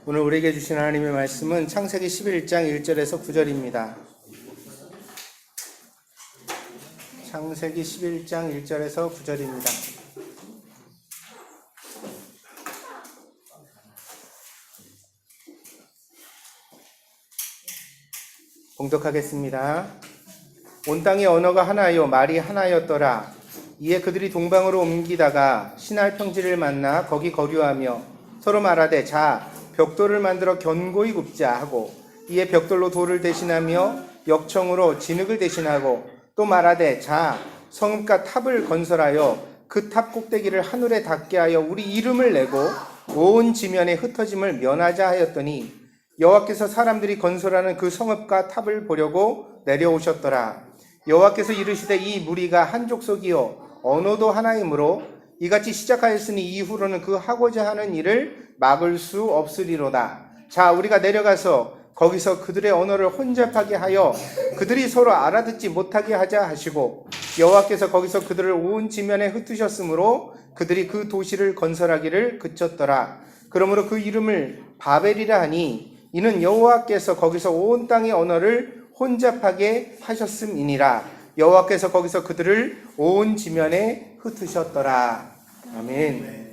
오늘 우리에게 주신 하나님의 말씀은 창세기 11장 1절에서 9절입니다. 창세기 11장 1절에서 9절입니다. 봉독하겠습니다. 온 땅의 언어가 하나요 말이 하나였더라. 이에 그들이 동방으로 옮기다가 시날 평지를 만나 거기 거류하며 서로 말하되 자 벽돌을 만들어 견고히 굽자 하고 이에 벽돌로 돌을 대신하며 역청으로 진흙을 대신하고 또 말하되 자 성읍과 탑을 건설하여 그 탑 꼭대기를 하늘에 닿게 하여 우리 이름을 내고 온 지면에 흩어짐을 면하자 하였더니 여호와께서 사람들이 건설하는 그 성읍과 탑을 보려고 내려오셨더라. 여호와께서 이르시되 이 무리가 한 족속이요 언어도 하나이므로 이같이 시작하였으니 이후로는 그 하고자 하는 일을 막을 수 없으리로다. 자 우리가 내려가서 거기서 그들의 언어를 혼잡하게 하여 그들이 서로 알아듣지 못하게 하자 하시고 여호와께서 거기서 그들을 온 지면에 흩으셨으므로 그들이 그 도시를 건설하기를 그쳤더라. 그러므로 그 이름을 바벨이라 하니 이는 여호와께서 거기서 온 땅의 언어를 혼잡하게 하셨음이니라. 여호와께서 거기서 그들을 온 지면에 흩으셨더라. 아멘.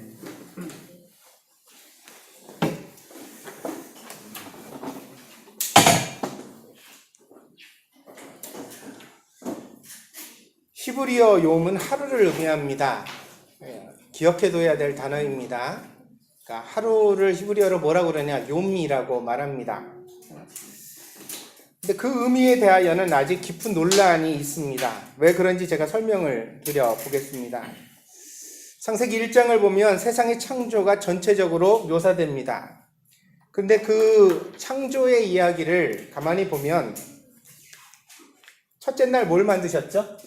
히브리어 요음은 하루를 의미합니다. 기억해둬야 될 단어입니다. 그러니까 하루를 히브리어로 뭐라고 그러냐? 요미라고 말합니다. 근데 그 의미에 대하여는 아직 깊은 논란이 있습니다. 왜 그런지 제가 설명을 드려보겠습니다. 창세기 1장을 보면 세상의 창조가 전체적으로 묘사됩니다. 근데 그 창조의 이야기를 가만히 보면 첫째 날 뭘 만드셨죠?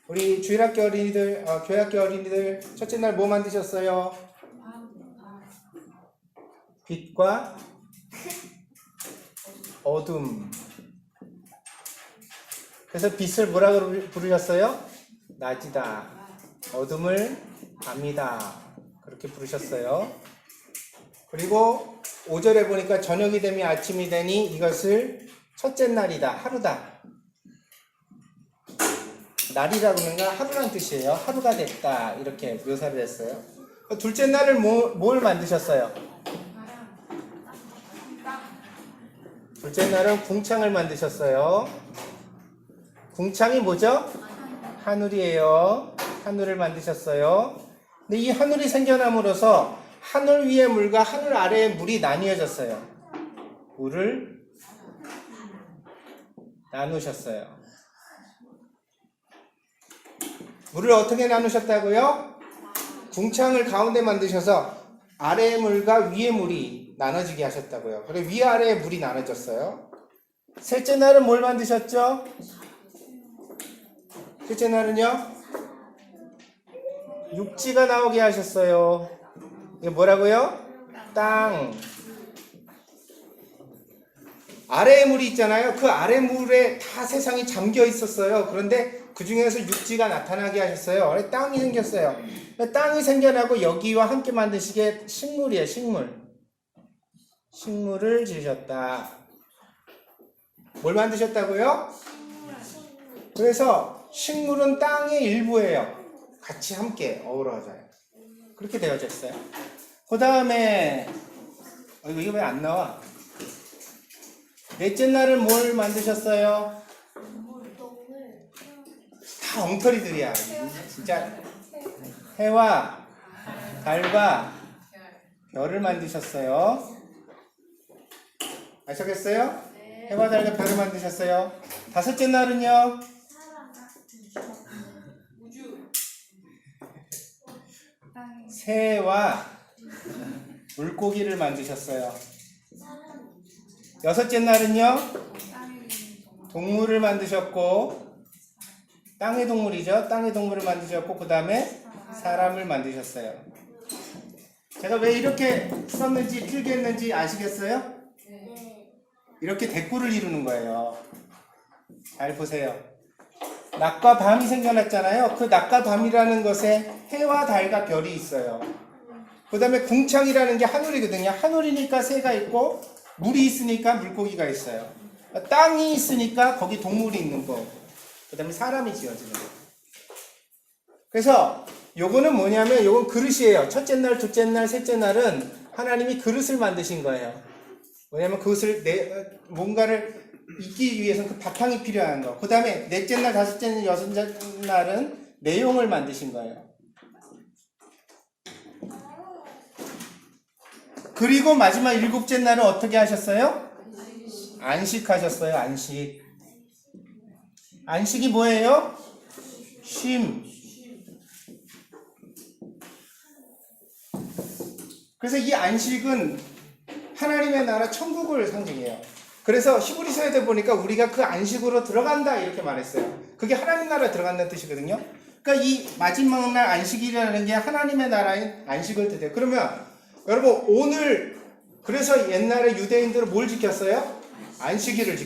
우리 주일학교 어린이들, 교회학교 어린이들 첫째 날 뭐 만드셨어요? 빛과 어둠. 그래서 빛을 뭐라고 부르셨어요? 낮이다. 어둠을 밤이다. 그렇게 부르셨어요. 그리고 5절에 보니까 저녁이 되면 아침이 되니 이것을 첫째 날이다. 하루다. 날이라 그러면 하루란 뜻이에요. 하루가 됐다. 이렇게 묘사를 했어요. 둘째 날을 뭘 만드셨어요? 둘째 날은 궁창을 만드셨어요. 궁창이 뭐죠? 하늘이에요. 하늘을 만드셨어요. 근데 이 하늘이 생겨남으로써 하늘 위의 물과 하늘 아래의 물이 나뉘어졌어요. 물을 나누셨어요. 물을 어떻게 나누셨다고요? 궁창을 가운데 만드셔서 아래의 물과 위의 물이 나눠지게 하셨다고요. 그리고 위아래의 물이 나눠졌어요. 셋째 날은 뭘 만드셨죠? 셋째 날은요? 육지가 나오게 하셨어요. 이게 뭐라고요? 땅. 아래의 물이 있잖아요. 그 아래 물에 다 세상이 잠겨 있었어요. 그런데 그 중에서 육지가 나타나게 하셨어요. 땅이 생겼어요. 땅이 생겨나고 여기와 함께 만드시게 식물이에요. 식물을 지으셨다. 뭘 만드셨다고요? 그래서 식물은 땅의 일부예요. 같이 함께 어우러져요. 그렇게 되어졌어요. 그 다음에 이거 왜 안 나와? 넷째 날은 뭘 만드셨어요? 다 엉터리들이야. 진짜 해와 달과 별을 만드셨어요. 아셨겠어요? 해와 달과 별을 만드셨어요. 다섯째 날은요? 새와 물고기를 만드셨어요. 여섯째 날은요? 동물을 만드셨고, 땅의 동물이죠. 땅의 동물을 만드셨고, 그 다음에 사람을 만드셨어요. 제가 왜 이렇게 썼는지 필기했는지 아시겠어요? 이렇게 대꾸를 이루는 거예요. 잘 보세요. 낮과 밤이 생겨났잖아요. 그 낮과 밤이라는 것에 해와 달과 별이 있어요. 그 다음에 궁창이라는 게 하늘이거든요. 하늘이니까 새가 있고 물이 있으니까 물고기가 있어요. 땅이 있으니까 거기 동물이 있는 거. 그 다음에 사람이 지어지는 거. 그래서 요거는 뭐냐면 요건 그릇이에요. 첫째 날, 둘째 날, 셋째 날은 하나님이 그릇을 만드신 거예요. 왜냐면 그것을 뭔가를 잊기 위해서는 그 바탕이 필요한 거. 그 다음에 넷째 날, 다섯째 날, 여섯째 날은 내용을 만드신 거예요. 그리고 마지막 일곱째 날은 어떻게 하셨어요? 안식하셨어요. 안식. 안식이 뭐예요? 쉼. 그래서 이 안식은 하나님의 나라 천국을 상징해요. 그래서 히브리서에도 보니까 우리가 그 안식으로 들어간다 이렇게 말했어요. 그게 하나님 나라에 들어간다는 뜻이거든요. 그러니까 이 마지막 날 안식이라는 게 하나님의 나라인 안식을 뜻해요. 그러면 여러분 오늘 그래서 옛날에 유대인들은 뭘 지켰어요? 안식일을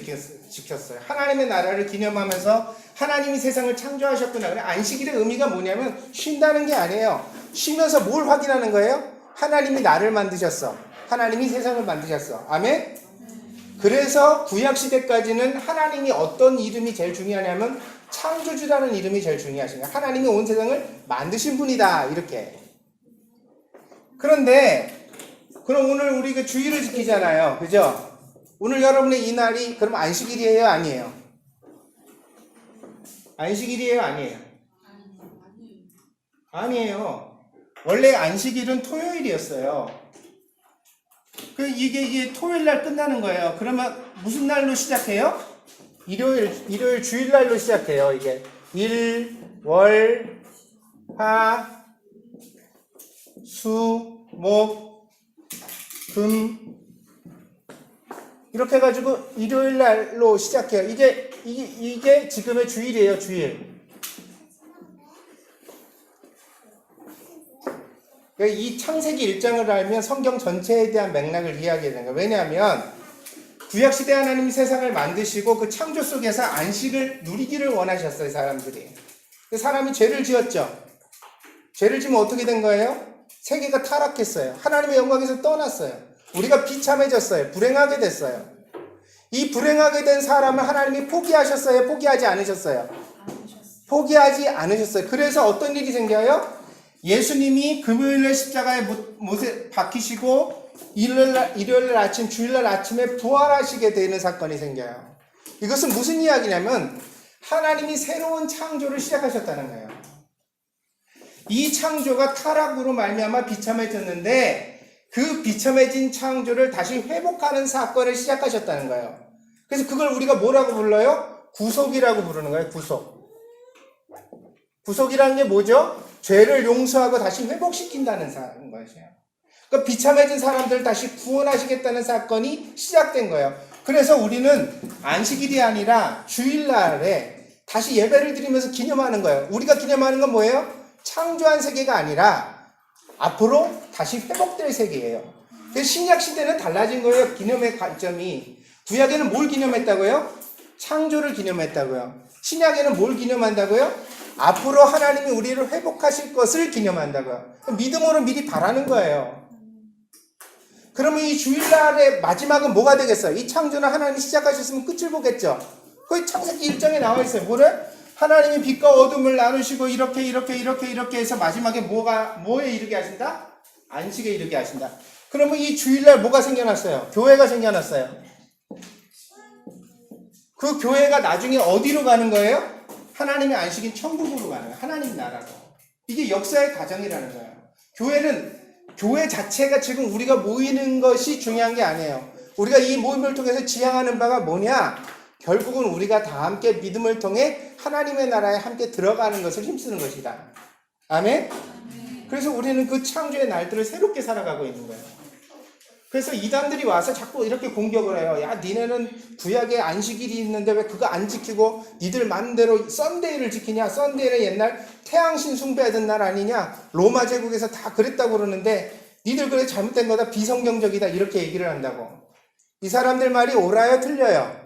지켰어요. 하나님의 나라를 기념하면서 하나님이 세상을 창조하셨구나. 안식일의 의미가 뭐냐면 쉰다는 게 아니에요. 쉬면서 뭘 확인하는 거예요? 하나님이 나를 만드셨어. 하나님이 세상을 만드셨어. 아멘? 그래서 구약시대까지는 하나님이 어떤 이름이 제일 중요하냐면 창조주라는 이름이 제일 중요하신 거예요. 하나님이 온 세상을 만드신 분이다. 이렇게. 그런데 그럼 오늘 우리 그 주일을 지키잖아요. 그죠? 오늘 여러분의 이 날이 그럼 안식일이에요? 아니에요? 안식일이에요? 아니에요? 아니에요. 원래 안식일은 토요일이었어요. 이게 토요일 날 끝나는 거예요. 그러면 무슨 날로 시작해요? 일요일 주일날로 시작해요. 이게 일, 월, 화, 수, 목, 금 이렇게 해가지고 일요일 날로 시작해요. 이게 지금의 주일이에요. 주일. 이 창세기 1장을 알면 성경 전체에 대한 맥락을 이해하게 되는 거예요. 왜냐하면 구약시대 하나님이 세상을 만드시고 그 창조 속에서 안식을 누리기를 원하셨어요. 사람들이. 사람이 죄를 지었죠. 죄를 지면 어떻게 된 거예요? 세계가 타락했어요. 하나님의 영광에서 떠났어요. 우리가 비참해졌어요. 불행하게 됐어요. 이 불행하게 된 사람을 하나님이 포기하셨어요? 포기하지 않으셨어요? 포기하지 않으셨어요. 그래서 어떤 일이 생겨요? 예수님이 금요일날 십자가에 못에 박히시고 일요일날 아침, 주일날 아침에 부활하시게 되는 사건이 생겨요. 이것은 무슨 이야기냐면 하나님이 새로운 창조를 시작하셨다는 거예요. 이 창조가 타락으로 말미암아 비참해졌는데 그 비참해진 창조를 다시 회복하는 사건을 시작하셨다는 거예요. 그래서 그걸 우리가 뭐라고 불러요? 구속이라고 부르는 거예요. 구속이라는 게 뭐죠? 죄를 용서하고 다시 회복시킨다는 것이에요. 그러니까 비참해진 사람들을 다시 구원하시겠다는 사건이 시작된 거예요. 그래서 우리는 안식일이 아니라 주일날에 다시 예배를 드리면서 기념하는 거예요. 우리가 기념하는 건 뭐예요? 창조한 세계가 아니라 앞으로 다시 회복될 세계예요. 그래서 신약 시대는 달라진 거예요. 기념의 관점이. 구약에는 뭘 기념했다고요? 창조를 기념했다고요. 신약에는 뭘 기념한다고요? 앞으로 하나님이 우리를 회복하실 것을 기념한다고요. 믿음으로 미리 바라는 거예요. 그러면 이 주일날의 마지막은 뭐가 되겠어요? 이 창조는 하나님이 시작하셨으면 끝을 보겠죠. 거기 창세기 1장에 나와 있어요. 뭐래? 하나님이 빛과 어둠을 나누시고 이렇게 해서 마지막에 뭐에 이르게 하신다? 안식에 이르게 하신다. 그러면 이 주일날 뭐가 생겨났어요? 교회가 생겨났어요. 그 교회가 나중에 어디로 가는 거예요? 하나님의 안식인 천국으로 가는 거예요. 하나님 나라로. 이게 역사의 과정이라는 거예요. 교회 자체가 지금 우리가 모이는 것이 중요한 게 아니에요. 우리가 이 모임을 통해서 지향하는 바가 뭐냐? 결국은 우리가 다 함께 믿음을 통해 하나님의 나라에 함께 들어가는 것을 힘쓰는 것이다. 아멘? 그래서 우리는 그 창조의 날들을 새롭게 살아가고 있는 거예요. 그래서 이단들이 와서 자꾸 이렇게 공격을 해요. 야, 니네는 구약에 안식일이 있는데 왜 그거 안 지키고 니들 마음대로 썬데이를 지키냐? 썬데이는 옛날 태양신 숭배하던 날 아니냐? 로마 제국에서 다 그랬다고 그러는데 니들 그래 잘못된 거다. 비성경적이다. 이렇게 얘기를 한다고. 이 사람들 말이 옳아요? 틀려요?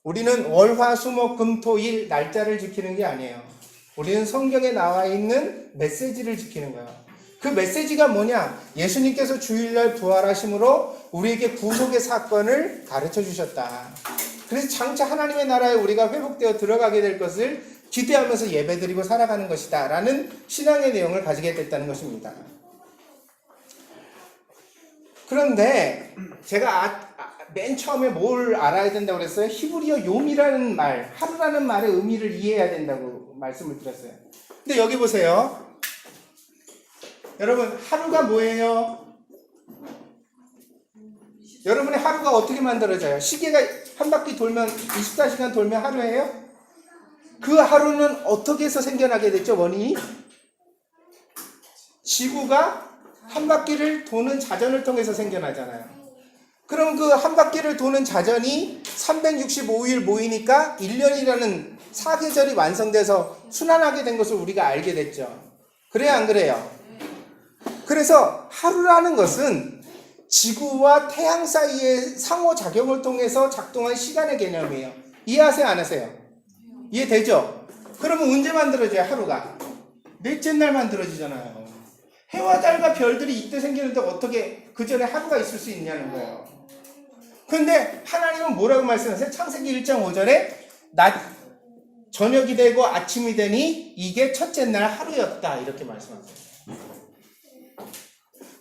우리는 월, 화, 수, 목, 금, 토, 일 날짜를 지키는 게 아니에요. 우리는 성경에 나와 있는 메시지를 지키는 거예요. 그 메시지가 뭐냐? 예수님께서 주일날 부활하심으로 우리에게 구속의 사건을 가르쳐 주셨다. 그래서 장차 하나님의 나라에 우리가 회복되어 들어가게 될 것을 기대하면서 예배드리고 살아가는 것이다 라는 신앙의 내용을 가지게 됐다는 것입니다. 그런데 제가 맨 처음에 뭘 알아야 된다고 그랬어요? 히브리어 욤이라는 말, 하루라는 말의 의미를 이해해야 된다고 말씀을 드렸어요. 근데 여기 보세요. 여러분, 하루가 뭐예요? 여러분의 하루가 어떻게 만들어져요? 시계가 한 바퀴 돌면 24시간 돌면 하루예요? 그 하루는 어떻게 해서 생겨나게 됐죠? 원인이? 지구가 한 바퀴를 도는 자전을 통해서 생겨나잖아요. 그럼 그 한 바퀴를 도는 자전이 365일 모이니까 1년이라는 사계절이 완성돼서 순환하게 된 것을 우리가 알게 됐죠. 그래요, 안 그래요? 그래서 하루라는 것은 지구와 태양 사이의 상호작용을 통해서 작동한 시간의 개념이에요. 이해하세요, 안 하세요? 이해되죠? 그러면 언제 만들어져요, 하루가? 넷째 날 만들어지잖아요. 해와 달과 별들이 이때 생기는데 어떻게 그 전에 하루가 있을 수 있냐는 거예요. 그런데 하나님은 뭐라고 말씀하세요? 창세기 1장 5절에 저녁이 되고 아침이 되니 이게 첫째 날 하루였다 이렇게 말씀하세요.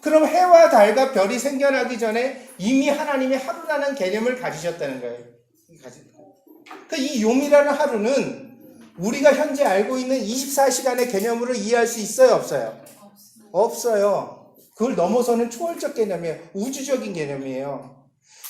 그럼 해와 달과 별이 생겨나기 전에 이미 하나님이 하루라는 개념을 가지셨다는 거예요. 그러니까 이 욤이라는 하루는 우리가 현재 알고 있는 24시간의 개념으로 이해할 수 있어요, 없어요? 없어요. 그걸 넘어서는 초월적 개념이에요. 우주적인 개념이에요.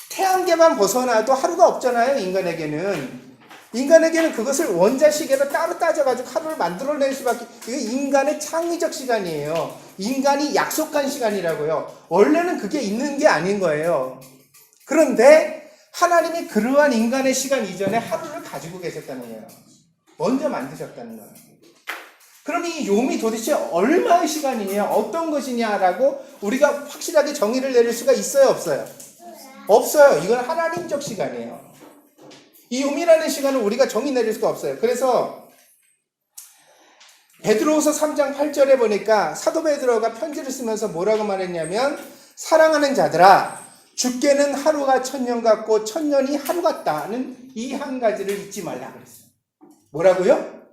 태양계만 벗어나도 하루가 없잖아요, 인간에게는. 인간에게는 그것을 원자시계로 따로 따져가지고 하루를 만들어낼 수밖에. 이게 인간의 창의적 시간이에요. 인간이 약속한 시간이라고요. 원래는 그게 있는 게 아닌 거예요. 그런데 하나님이 그러한 인간의 시간 이전에 하루를 가지고 계셨다는 거예요. 먼저 만드셨다는 거예요. 그럼 이 욤이 도대체 얼마의 시간이냐, 어떤 것이냐라고 우리가 확실하게 정의를 내릴 수가 있어요, 없어요? 없어요. 이건 하나님적 시간이에요. 이 욤이라는 시간을 우리가 정의 내릴 수가 없어요. 그래서 베드로후서 3장 8절에 보니까 사도 베드로가 편지를 쓰면서 뭐라고 말했냐면, 사랑하는 자들아, 주께는 하루가 천년 같고 천년이 하루 같다는 이 한 가지를 잊지 말라 그랬어요. 뭐라고요?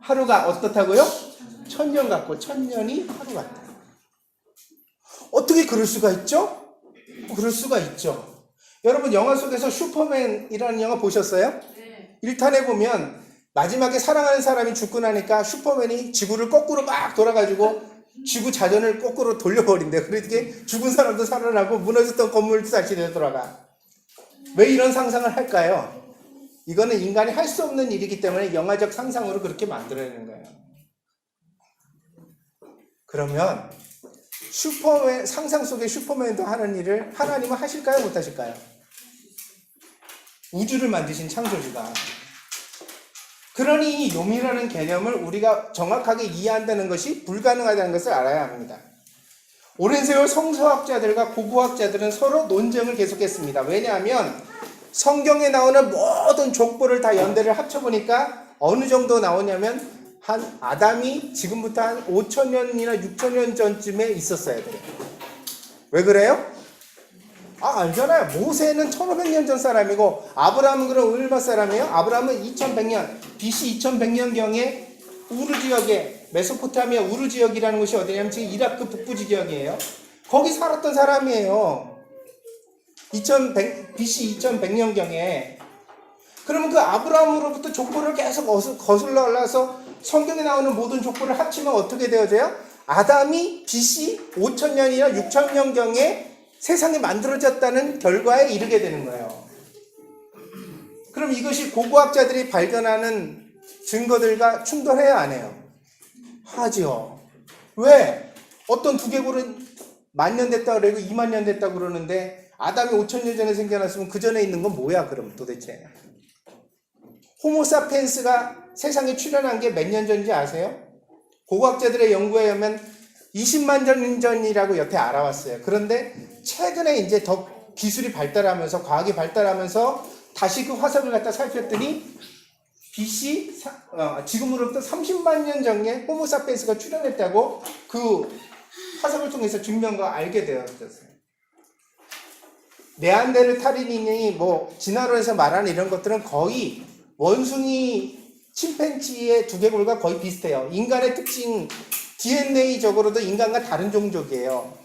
하루가 어떻다고요? 천년 같고 천년이 하루 같다. 어떻게 그럴 수가 있죠? 그럴 수가 있죠. 여러분, 영화 속에서 슈퍼맨이라는 영화 보셨어요? 네. 1탄에 보면 마지막에 사랑하는 사람이 죽고 나니까 슈퍼맨이 지구를 거꾸로 막 돌아가지고 지구 자전을 거꾸로 돌려버린대. 그렇게 죽은 사람도 살아나고 무너졌던 건물도 다시 되돌아가. 왜 이런 상상을 할까요? 이거는 인간이 할 수 없는 일이기 때문에 영화적 상상으로 그렇게 만들어내는 거예요. 그러면 슈퍼맨, 상상 속의 슈퍼맨도 하는 일을 하나님은 하실까요? 못하실까요? 우주를 만드신 창조주가. 그러니 이 욤이라는 개념을 우리가 정확하게 이해한다는 것이 불가능하다는 것을 알아야 합니다. 오랜 세월 성서학자들과 고고학자들은 서로 논쟁을 계속했습니다. 왜냐하면 성경에 나오는 모든 족보를 다 연대를 합쳐보니까 어느 정도 나오냐면 한 아담이 지금부터 한 5,000년이나 6,000년 전쯤에 있었어야 돼요. 왜 그래요? 알잖아요. 모세는 1500년 전 사람이고 아브라함은 그럼 얼마 사람이에요? 아브라함은 2100년, BC 2100년경에 우르 지역에, 메소포타미아 우르 지역이라는 곳이 어디냐면 지금 이라크 북부 지역이에요. 거기 살았던 사람이에요. BC 2100년경에. 그러면 그 아브라함으로부터 족보를 계속 거슬러 올라서 성경에 나오는 모든 족보를 합치면 어떻게 되어져요? 아담이 BC 5000년이나 6000년경에 세상이 만들어졌다는 결과에 이르게 되는 거예요. 그럼 이것이 고고학자들이 발견하는 증거들과 충돌해야 안 해요? 하지요. 왜? 어떤 두개골은 10,000년 됐다고 그러고 20,000년 됐다고 그러는데 아담이 5,000년 전에 생겨났으면 그 전에 있는 건 뭐야 그럼 도대체? 호모사피엔스가 세상에 출현한 게 몇 년 전인지 아세요? 고고학자들의 연구에 의하면 20만 년 전이라고 여태 알아왔어요. 그런데 최근에 이제 더 기술이 발달하면서, 과학이 발달하면서 다시 그 화석을 갖다 살폈더니 BC 지금으로부터 30만 년 전에 호모사피엔스가 출현했다고 그 화석을 통해서 증명한 거 알게 되었어요. 네안데르탈인이 뭐 진화론에서 말하는 이런 것들은 거의 원숭이 침팬지의 두개골과 거의 비슷해요. 인간의 특징 DNA적으로도 인간과 다른 종족이에요.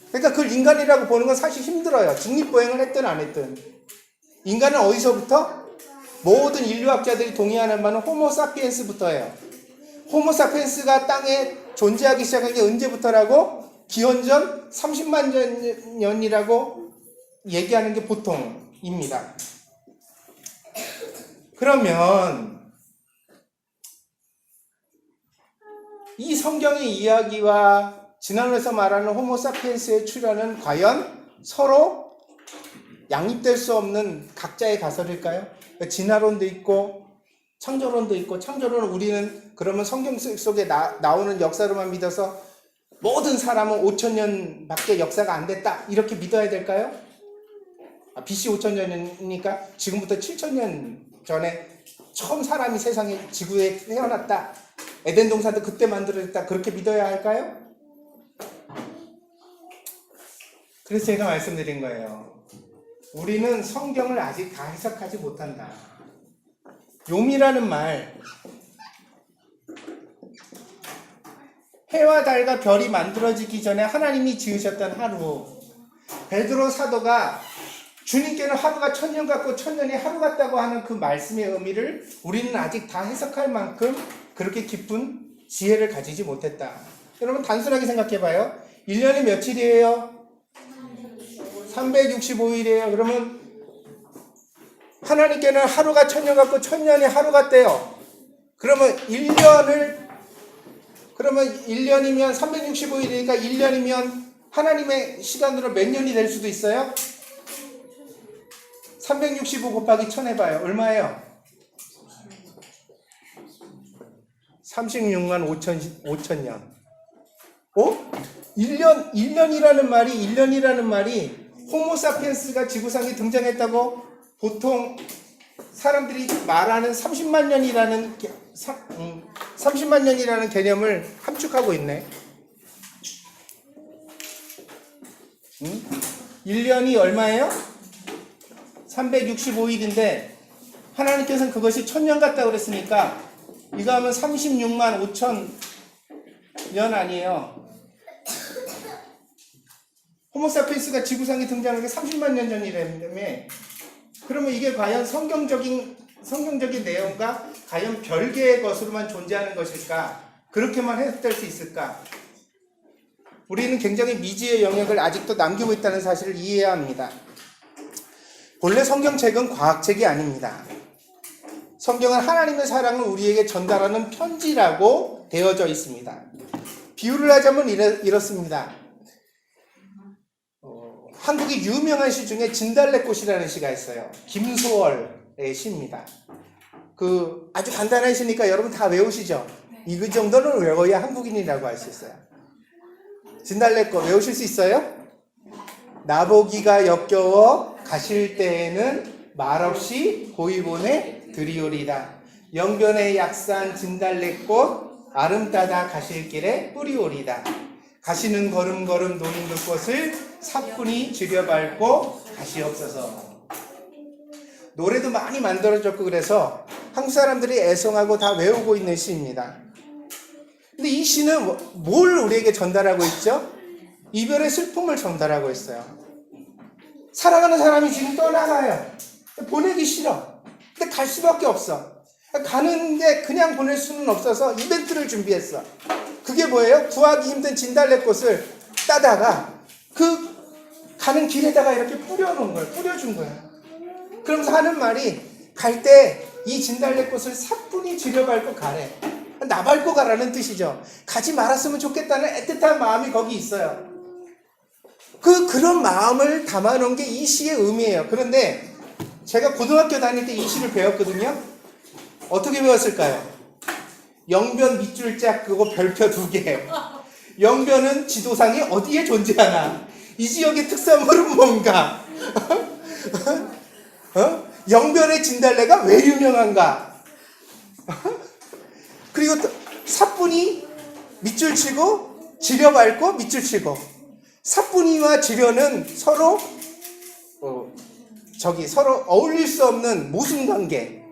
그러니까 그걸 인간이라고 보는 건 사실 힘들어요. 직립보행을 했든 안 했든. 인간은 어디서부터? 모든 인류학자들이 동의하는 바는 호모사피엔스부터예요. 호모사피엔스가 땅에 존재하기 시작한 게 언제부터라고? 기원전 30만 년이라고 얘기하는 게 보통입니다. 그러면 이 성경의 이야기와 진화론에서 말하는 호모사피엔스의 출현은 과연 서로 양립될 수 없는 각자의 가설일까요? 진화론도 있고 창조론도 있고, 창조론은 우리는 그러면 성경 속에 나오는 역사로만 믿어서 모든 사람은 5,000년밖에 역사가 안 됐다 이렇게 믿어야 될까요? BC 5,000년이니까 지금부터 7,000년 전에 처음 사람이 세상에 지구에 태어났다, 에덴 동산도 그때 만들어졌다, 그렇게 믿어야 할까요? 그래서 제가 말씀드린 거예요. 우리는 성경을 아직 다 해석하지 못한다. 욤이라는 말, 해와 달과 별이 만들어지기 전에 하나님이 지으셨던 하루, 베드로 사도가 주님께는 하루가 1,000년 같고 1,000년이 하루 같다고 하는 그 말씀의 의미를 우리는 아직 다 해석할 만큼 그렇게 깊은 지혜를 가지지 못했다. 여러분 단순하게 생각해봐요. 1년이 며칠이에요? 365일이에요. 그러면 하나님께는 하루가 1,000년 같고 1,000년이 하루 같대요. 그러면 1년이면 365일이니까 1년이면 하나님의 시간으로 몇 년이 될 수도 있어요? 365 곱하기 1000 해봐요. 얼마예요? 36만 5천년. 1년이라는 말이 호모사피엔스가 지구상에 등장했다고 보통 사람들이 말하는 30만 년이라는 개념을 함축하고 있네. 1년이 얼마예요? 365일인데 하나님께서는 그것이 1,000년 같다고 그랬으니까 이거 하면 36만 5천 년 아니에요. 호모사피엔스가 지구상에 등장한 게 30만 년 전이라며. 그러면 이게 과연 성경적인 내용과 과연 별개의 것으로만 존재하는 것일까? 그렇게만 해석될 수 있을까? 우리는 굉장히 미지의 영역을 아직도 남기고 있다는 사실을 이해해야 합니다. 본래 성경책은 과학책이 아닙니다. 성경은 하나님의 사랑을 우리에게 전달하는 편지라고 되어져 있습니다. 비유를 하자면 이렇습니다. 한국의 유명한 시 중에 진달래꽃이라는 시가 있어요. 김소월의 시입니다. 아주 간단한 시니까 여러분 다 외우시죠? 이 정도는 외워야 한국인이라고 할 수 있어요. 진달래꽃 외우실 수 있어요? 나보기가 역겨워 가실 때에는 말없이 고이보내 드리오리다. 영변의 약산 진달래꽃 아름다다 가실 길에 뿌리오리다. 가시는 걸음걸음 노는 그꽃을 사뿐히 들여밟고 가시옵소서. 노래도 많이 만들어졌고 그래서 한국 사람들이 애송하고 다 외우고 있는 시입니다. 근데 이 시는 뭘 우리에게 전달하고 있죠? 이별의 슬픔을 전달하고 있어요. 사랑하는 사람이 지금 떠나가요. 보내기 싫어. 근데 갈 수밖에 없어. 가는데 그냥 보낼 수는 없어서 이벤트를 준비했어. 그게 뭐예요? 구하기 힘든 진달래꽃을 따다가 그 가는 길에다가 이렇게 뿌려놓은 거예요. 뿌려준 거예요. 그러면서 하는 말이 갈 때 이 진달래꽃을 사뿐히 들여밟고 가래. 나 밟고 가라는 뜻이죠. 가지 말았으면 좋겠다는 애틋한 마음이 거기 있어요. 그런 마음을 담아놓은 게 이 시의 의미예요. 그런데 제가 고등학교 다닐 때 이 시를 배웠거든요. 어떻게 배웠을까요? 영변 밑줄짝 그거 별표 2개. 영변은 지도상에 어디에 존재하나? 이 지역의 특산물은 뭔가? 영변의 진달래가 왜 유명한가? 그리고 또 사뿐히 밑줄 치고 지려밟고 밑줄 치고, 사뿐이와 지려는 서로 서로 어울릴 수 없는 모순관계.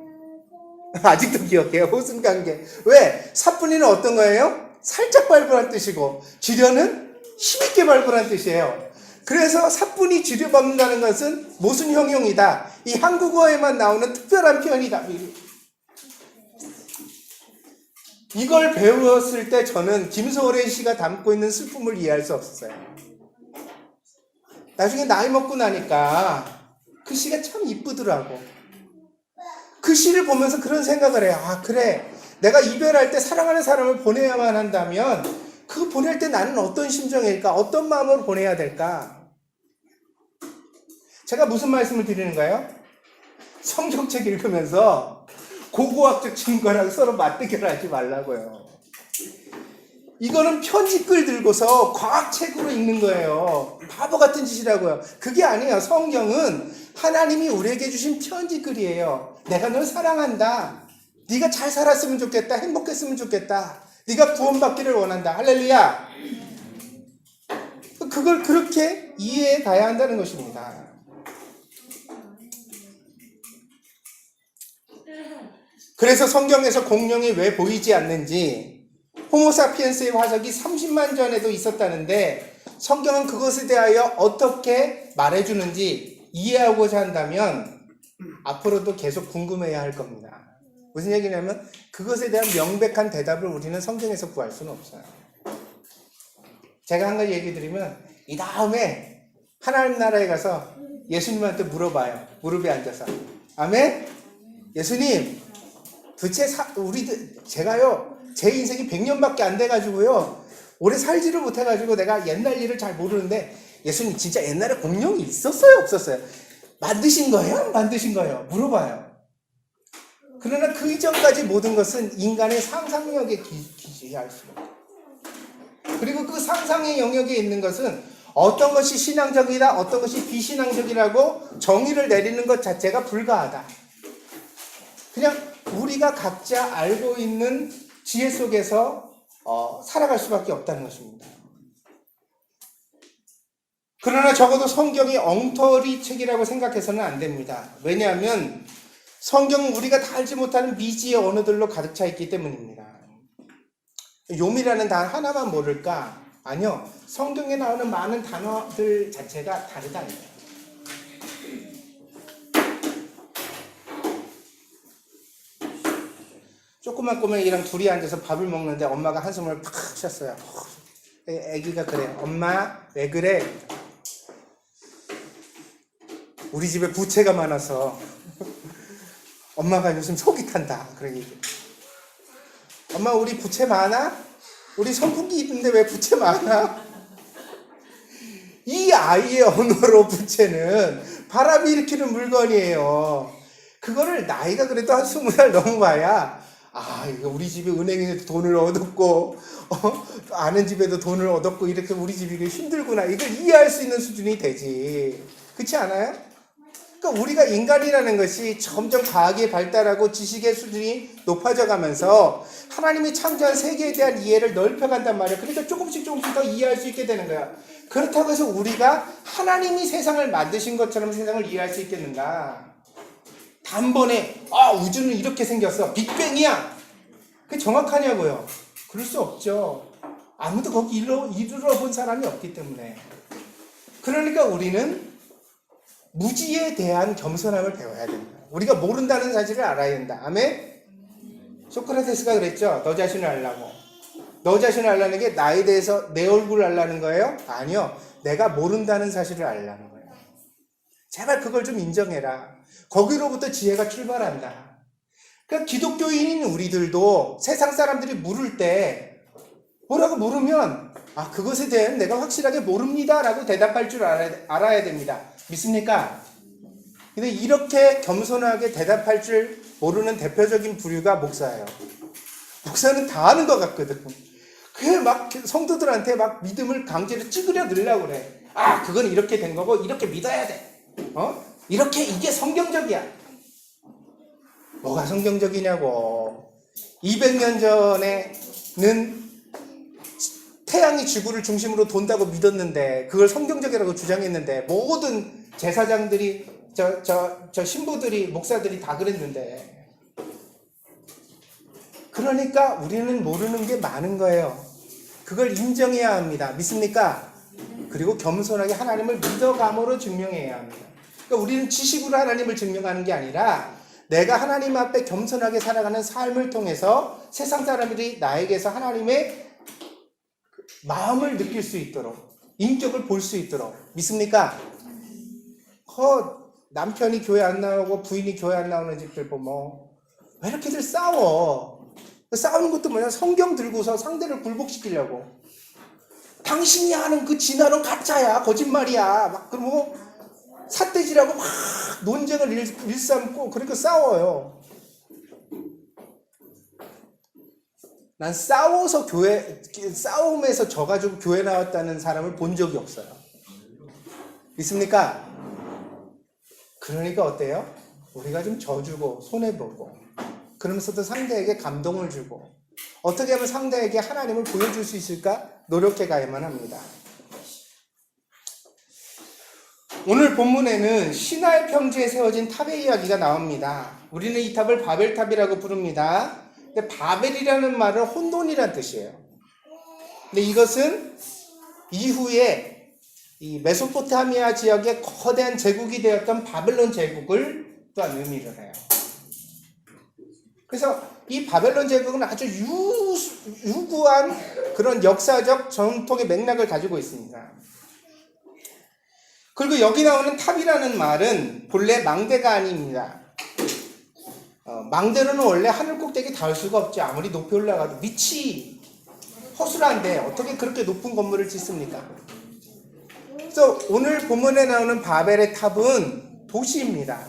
아직도 기억해요. 모순관계. 왜? 사뿐이는 어떤 거예요? 살짝 밟으란 뜻이고, 지려는 힘있게 밟으란 뜻이에요. 그래서 사뿐이 지려 밟는다는 것은 모순형용이다. 이 한국어에만 나오는 특별한 표현이다. 이걸 배웠을 때 저는 김소월의 시가 담고 있는 슬픔을 이해할 수 없었어요. 나중에 나이 먹고 나니까 그 시가 참 이쁘더라고. 그 시를 보면서 그런 생각을 해요. 아, 그래. 내가 이별할 때 사랑하는 사람을 보내야만 한다면 그 보낼 때 나는 어떤 심정일까? 어떤 마음으로 보내야 될까? 제가 무슨 말씀을 드리는가요? 성경책 읽으면서 고고학적 증거랑 서로 맞대결하지 말라고요. 이거는 편지글 들고서 과학책으로 읽는 거예요. 바보 같은 짓이라고요. 그게 아니에요. 성경은 하나님이 우리에게 주신 편지글이에요. 내가 널 사랑한다. 네가 잘 살았으면 좋겠다. 행복했으면 좋겠다. 네가 구원받기를 원한다. 할렐루야. 그걸 그렇게 이해해 가야 한다는 것입니다. 그래서 성경에서 공룡이 왜 보이지 않는지, 호모사피엔스의 화석이 30만 전에도 있었다는데 성경은 그것에 대하여 어떻게 말해주는지 이해하고자 한다면 앞으로도 계속 궁금해야 할 겁니다. 무슨 얘기냐면 그것에 대한 명백한 대답을 우리는 성경에서 구할 수는 없어요. 제가 한 가지 얘기 드리면, 이 다음에 하나님 나라에 가서 예수님한테 물어봐요. 무릎에 앉아서. 아멘? 예수님, 도대체 제가요, 제 인생이 100년밖에 안 돼가지고요, 오래 살지를 못해가지고 내가 옛날 일을 잘 모르는데, 예수님 진짜 옛날에 공룡이 있었어요? 없었어요? 만드신 거예요? 안 만드신 거예요? 물어봐요. 그러나 그 이전까지 모든 것은 인간의 상상력에 기지할 수가 있어요. 그리고 그 상상의 영역에 있는 것은 어떤 것이 신앙적이다, 어떤 것이 비신앙적이라고 정의를 내리는 것 자체가 불가하다. 그냥 우리가 각자 알고 있는 지혜 속에서 살아갈 수밖에 없다는 것입니다. 그러나 적어도 성경이 엉터리 책이라고 생각해서는 안 됩니다. 왜냐하면 성경은 우리가 다 알지 못하는 미지의 언어들로 가득 차 있기 때문입니다. 요미라는 단 하나만 모를까? 아니요. 성경에 나오는 많은 단어들 자체가 다르다니까요. 조그만 꼬맹이랑 둘이 앉아서 밥을 먹는데 엄마가 한숨을 팍 쉬었어요. 애기가 그래요. 엄마, 왜 그래? 우리 집에 부채가 많아서 엄마가 요즘 속이 탄다. 그런 얘기. 엄마, 우리 부채 많아? 우리 선풍기 있는데 왜 부채 많아? 이 아이의 언어로 부채는 바람이 일으키는 물건이에요. 그거를 나이가 그래도 한 20살 넘어봐야, 이거 우리 집에 은행에서 돈을 얻었고, 아는 집에도 돈을 얻었고, 이렇게 우리 집이 힘들구나. 이걸 이해할 수 있는 수준이 되지. 그렇지 않아요? 그러니까 우리가 인간이라는 것이 점점 과학이 발달하고 지식의 수준이 높아져 가면서 하나님이 창조한 세계에 대한 이해를 넓혀간단 말이에요. 그러니까 조금씩 더 이해할 수 있게 되는 거야. 그렇다고 해서 우리가 하나님이 세상을 만드신 것처럼 세상을 이해할 수 있겠는가? 단번에 우주는 이렇게 생겼어. 빅뱅이야. 그게 정확하냐고요? 그럴 수 없죠. 아무도 거기 이르러 본 사람이 없기 때문에. 그러니까 우리는 무지에 대한 겸손함을 배워야 된다. 우리가 모른다는 사실을 알아야 된다. 아멘? 소크라테스가 그랬죠. 너 자신을 알라고. 너 자신을 알라는 게 나에 대해서 내 얼굴을 알라는 거예요? 아니요. 내가 모른다는 사실을 알라는 거예요. 제발 그걸 좀 인정해라. 거기로부터 지혜가 출발한다. 그러니까 기독교인인 우리들도 세상 사람들이 물을 때 뭐라고 물으면 그것에 대해 내가 확실하게 모릅니다 라고 대답할 줄 알아야 됩니다. 믿습니까? 근데 이렇게 겸손하게 대답할 줄 모르는 대표적인 부류가 목사예요. 목사는 다 아는 것 같거든. 그게 막 성도들한테 막 믿음을 강제로 찌그려 넣으려고 그래. 그건 이렇게 된 거고 이렇게 믿어야 돼. 이렇게 이게 성경적이야. 뭐가 성경적이냐고. 200년 전에는 태양이 지구를 중심으로 돈다고 믿었는데, 그걸 성경적이라고 주장했는데, 모든 제사장들이 저 신부들이, 목사들이 다 그랬는데, 그러니까 우리는 모르는 게 많은 거예요. 그걸 인정해야 합니다. 믿습니까? 그리고 겸손하게 하나님을 믿어감으로 증명해야 합니다. 그러니까 우리는 지식으로 하나님을 증명하는 게 아니라 내가 하나님 앞에 겸손하게 살아가는 삶을 통해서 세상 사람들이 나에게서 하나님의 마음을 느낄 수 있도록, 인격을 볼 수 있도록. 믿습니까? 남편이 교회 안 나오고 부인이 교회 안 나오는 집들 보면 왜 이렇게들 싸워? 싸우는 것도 뭐냐? 성경 들고서 상대를 굴복시키려고. 당신이 하는 그 진화는 가짜야, 거짓말이야. 막 그러고 삿대질하고 막 논쟁을 일삼고 그렇게 싸워요. 난 싸움에서 져가지고 교회 나왔다는 사람을 본 적이 없어요. 믿습니까? 그러니까 어때요? 우리가 좀 져주고 손해보고 그러면서도 상대에게 감동을 주고 어떻게 하면 상대에게 하나님을 보여줄 수 있을까? 노력해 가야만 합니다. 오늘 본문에는 시나이 평지에 세워진 탑의 이야기가 나옵니다. 우리는 이 탑을 바벨탑이라고 부릅니다. 근데 바벨이라는 말은 혼돈이란 뜻이에요. 근데 이것은 이후에 이 메소포타미아 지역의 거대한 제국이 되었던 바벨론 제국을 또한 의미를 해요. 그래서 이 바벨론 제국은 아주 유구한 그런 역사적 전통의 맥락을 가지고 있습니다. 그리고 여기 나오는 탑이라는 말은 본래 망대가 아닙니다. 망대로는 원래 하늘 꼭대기 닿을 수가 없죠. 아무리 높이 올라가도 밑이 허술한데 어떻게 그렇게 높은 건물을 짓습니까? 그래서 오늘 본문에 나오는 바벨의 탑은 도시입니다.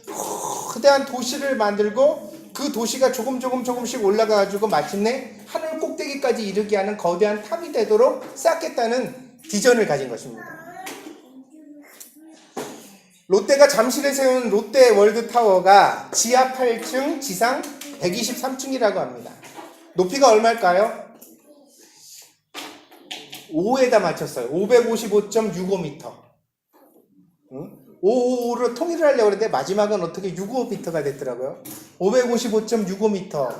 거대한 도시를 만들고 그 도시가 조금씩 올라가가지고 마침내 하늘 꼭대기까지 이르게 하는 거대한 탑이 되도록 쌓겠다는 비전을 가진 것입니다. 롯데가 잠실에 세운 롯데 월드타워가 지하 8층, 지상 123층이라고 합니다. 높이가 얼마일까요? 5에다 맞췄어요. 555.65m. 5로 통일을 하려고 했는데 마지막은 어떻게 65m가 됐더라고요. 555.65m.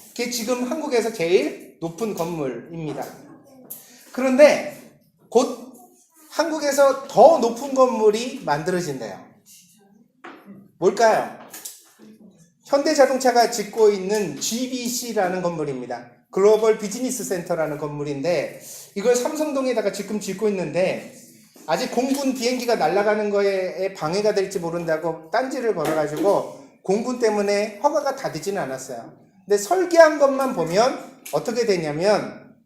그게 지금 한국에서 제일 높은 건물입니다. 그런데 곧 한국에서 더 높은 건물이 만들어진대요. 뭘까요? 현대자동차가 짓고 있는 GBC라는 건물입니다. 글로벌 비즈니스 센터라는 건물인데 이걸 삼성동에다가 지금 짓고 있는데 아직 공군 비행기가 날아가는 거에 방해가 될지 모른다고 딴지를 걸어가지고 공군 때문에 허가가 다 되지는 않았어요. 근데 설계한 것만 보면 어떻게 되냐면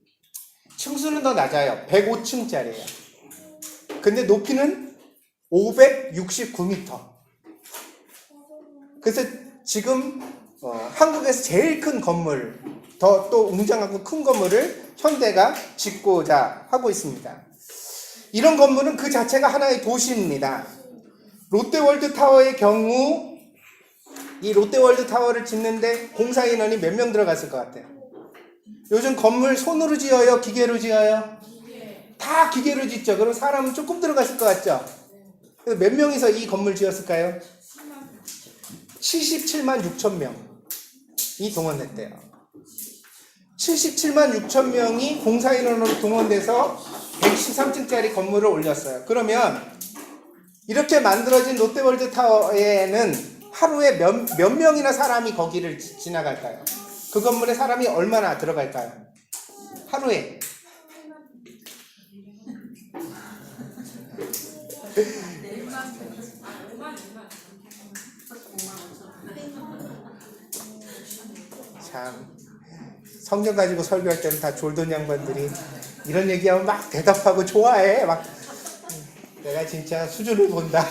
층수는 더 낮아요. 105층짜리예요. 근데 높이는 569m. 그래서 지금 한국에서 제일 큰 건물, 더 또 웅장하고 큰 건물을 현대가 짓고자 하고 있습니다. 이런 건물은 그 자체가 하나의 도시입니다. 롯데월드타워의 경우 이 롯데월드타워를 짓는데 공사 인원이 몇 명 들어갔을 것 같아요? 요즘 건물 손으로 지어요? 기계로 지어요? 다 기계로 짓죠. 그럼 사람은 조금 들어갔을 것 같죠? 몇 명이서 이 건물 지었을까요? 77만 6천 명이 동원됐대요. 77만 6천 명이 공사인원으로 동원돼서 113층짜리 건물을 올렸어요. 그러면 이렇게 만들어진 롯데월드타워에는 하루에 몇 명이나 사람이 거기를 지나갈까요? 그 건물에 사람이 얼마나 들어갈까요? 하루에. 참 성경 가지고 설교할 때는 다 졸던 양반들이 이런 얘기하면 막 대답하고 좋아해. 막 내가 진짜 수준을 본다.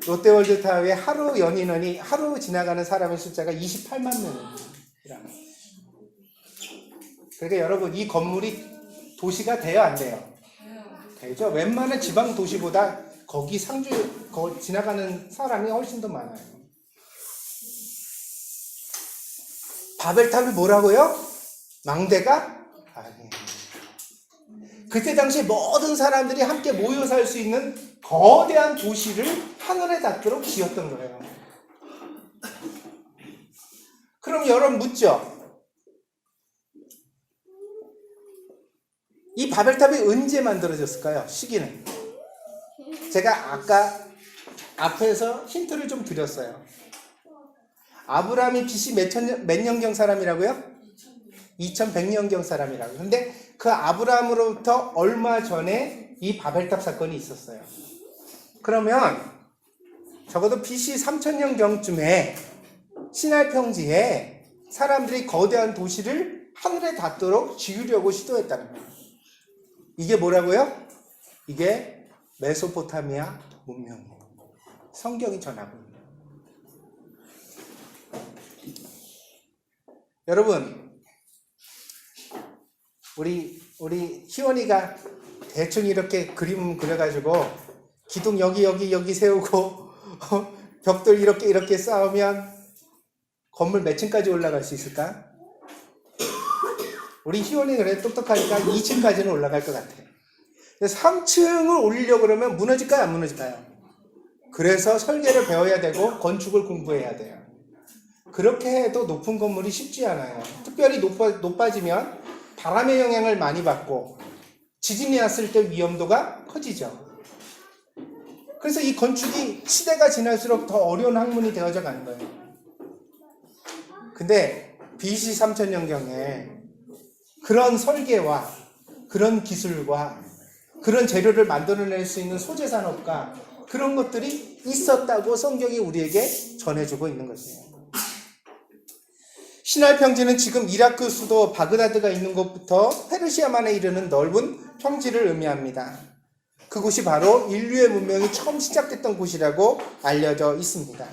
롯데월드타워에 하루 연인원이 하루 지나가는 사람의 숫자가 28만 명이라. 그러니까 여러분 이 건물이 도시가 돼요, 안 돼요? 되죠. 웬만한 지방 도시보다 거기 지나가는 사람이 훨씬 더 많아요. 바벨탑이 뭐라고요? 망대가 아니에요. 그때 당시 모든 사람들이 함께 모여 살 수 있는 거대한 도시를 하늘에 닿도록 지었던 거예요. 그럼 여러분 묻죠? 이 바벨탑이 언제 만들어졌을까요? 시기는? 제가 아까 앞에서 힌트를 좀 드렸어요. 아브라함이 BC 몇 년경 사람이라고요? 2100년경 사람이라고. 근데 그 아브라함으로부터 얼마 전에 이 바벨탑 사건이 있었어요. 그러면 적어도 BC 3000년경쯤에 시나이 평지에 사람들이 거대한 도시를 하늘에 닿도록 지으려고 시도했다는 거예요. 이게 뭐라고요? 이게 메소포타미아 문명이에요. 성경이 전하고 있는. 여러분, 우리 희원이가 대충 이렇게 그림 그려가지고 기둥 여기 세우고 벽돌 이렇게 쌓으면 건물 몇 층까지 올라갈 수 있을까? 우리 희원이 그래 똑똑하니까 2층까지는 올라갈 것 같아. 3층을 올리려고 그러면 무너질까요? 안 무너질까요? 그래서 설계를 배워야 되고 건축을 공부해야 돼요. 그렇게 해도 높은 건물이 쉽지 않아요. 특별히 높아지면 바람의 영향을 많이 받고 지진이 왔을 때 위험도가 커지죠. 그래서 이 건축이 시대가 지날수록 더 어려운 학문이 되어져 가는 거예요. 근데 BC 3000년경에 그런 설계와 그런 기술과 그런 재료를 만들어낼 수 있는 소재 산업과 그런 것들이 있었다고 성경이 우리에게 전해주고 있는 것이에요. 시나이 평지는 지금 이라크 수도 바그다드가 있는 곳부터 페르시아만에 이르는 넓은 평지를 의미합니다. 그곳이 바로 인류의 문명이 처음 시작됐던 곳이라고 알려져 있습니다.